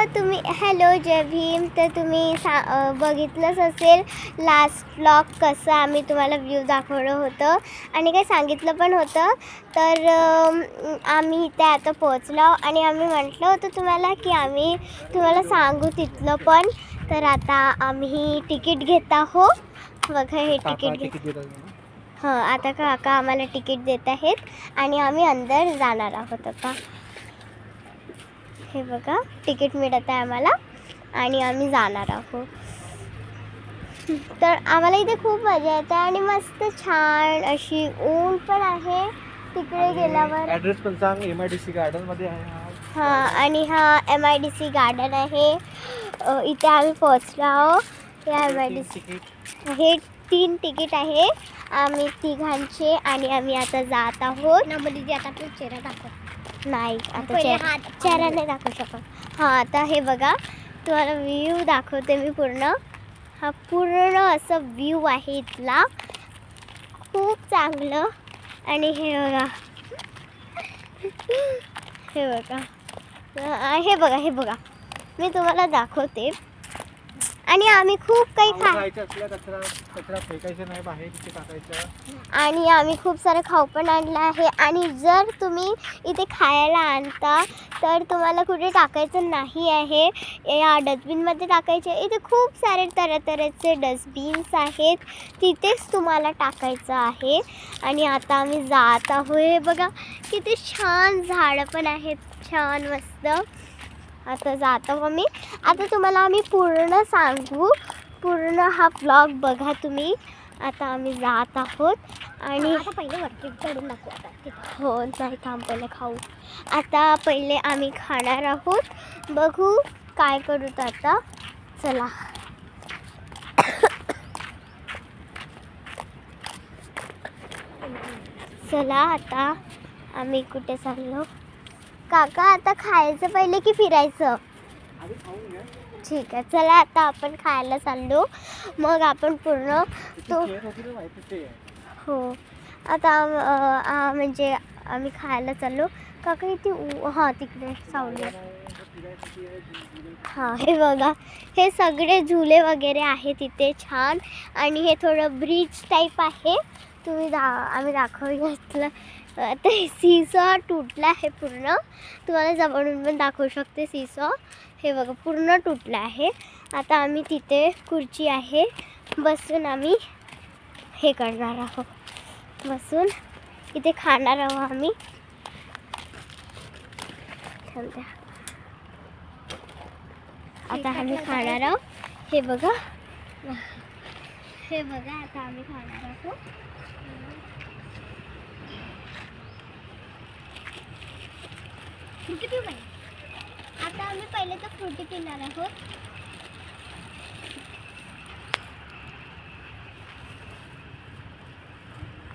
Hello जय भीम. तर तुम्ही बघितलंच असेल लास्ट व्लॉग कसं आम्ही तुम्हाला व्ह्यू दाखवलं होतं आणि काही सांगितलं पण होतं. तर आम्ही इथे आता पोहोचलो आणि आम्ही म्हटलं होतं तुम्हाला की आम्ही तुम्हाला सांगू तिथलं पण. तर आता आम्ही तिकीट घेत आहोत. बघा हे तिकीट हां, आता काका आम्हाला तिकीट देत आहेत आणि आम्ही अंदर जाणार आहोत. आता हे बघा तिकीट मिळत आहे आम्हाला आणि आम्ही जाणार आहोत. तर आम्हाला इथे खूप मजा येते आणि मस्त छान अशी ऊन पण आहे तिकडे गेल्यावर. ॲड्रेस पण सांग. MIDC गार्डनमध्ये आहे हां, आणि हा MIDC गार्डन आहे. इथे आम्ही पोहोचलो आहोत. या MIDC हे 3 तिकीट आहे आम्ही तिघांचे आणि आम्ही आता जात आहोत. आता आपला चेहरा दाखव. नाही, आता चेहरा नाही दाखवू शकत. हां, आता हे बघा तुम्हाला व्ह्यू दाखवते मी पूर्ण. हा पूर्ण असं व्ह्यू आहे इथला, खूप चांगलं. आणि हे बघा हे बघा मी तुम्हाला दाखवते. आणि आम्ही खूप काही कचरा फेकायचा नाही, बाहेर तिथे टाकायचं. आणि आम्ही खूप सारं खाऊ पण आणलं आहे. आणि जर तुम्ही इथे खायला आणता तर तुम्हाला कुठे टाकायचं नाही आहे, या डस्टबिनमध्ये टाकायचे. इथे खूप सारे तऱ्हेचे डस्टबिन्स आहेत, तिथेच तुम्हाला टाकायचं आहे. आणि आता आम्ही जात आहोत. हे बघा किती छान झाडं पण आहेत, छान मस्त. आता जातो आम्ही. आता तुम्हाला आम्ही पूर्ण सांगू, पूर्ण हा व्लॉग बघा तुम्ही. आता आम्ही जात आहोत आणि पहिले वरती चढून दाखवू आता. हो, नाही थांब पहिले खाऊ. आता पहिले आम्ही खाणार आहोत, बघू काय करू आता. चला चला आता आम्ही कुठे चाललो काका? आता खायचं पहिले की फिरायचं? ठीक आहे, चला आता आपण खायला चाललो, मग आपण पूर्ण तो हो. आता म्हणजे आम्ही खायला चाललो. काका इथे हां तिकडे सावली. हां, हे बघा हे सगळे झुले वगैरे आहेत इथे छान. आणि हे थोडं ब्रिज टाईप आहे. आम्ही दाखवून घेतलं. आता सीसॉ तुटला आहे पूर्ण, तुम्हाला जवळून पण दाखवू शकते. सीसॉ हे बघा पूर्ण तुटला आहे. आता आम्ही तिथे खुर्ची आहे, बसून आम्ही हे करणार आहोत, बसून इथे खाणार आहोत आम्ही. आता आम्ही खाणार आहोत. हे बघा आता आम्ही खाणार आहोत. आता आम्ही पहिले तर फ्रुटी पिणार आहोत.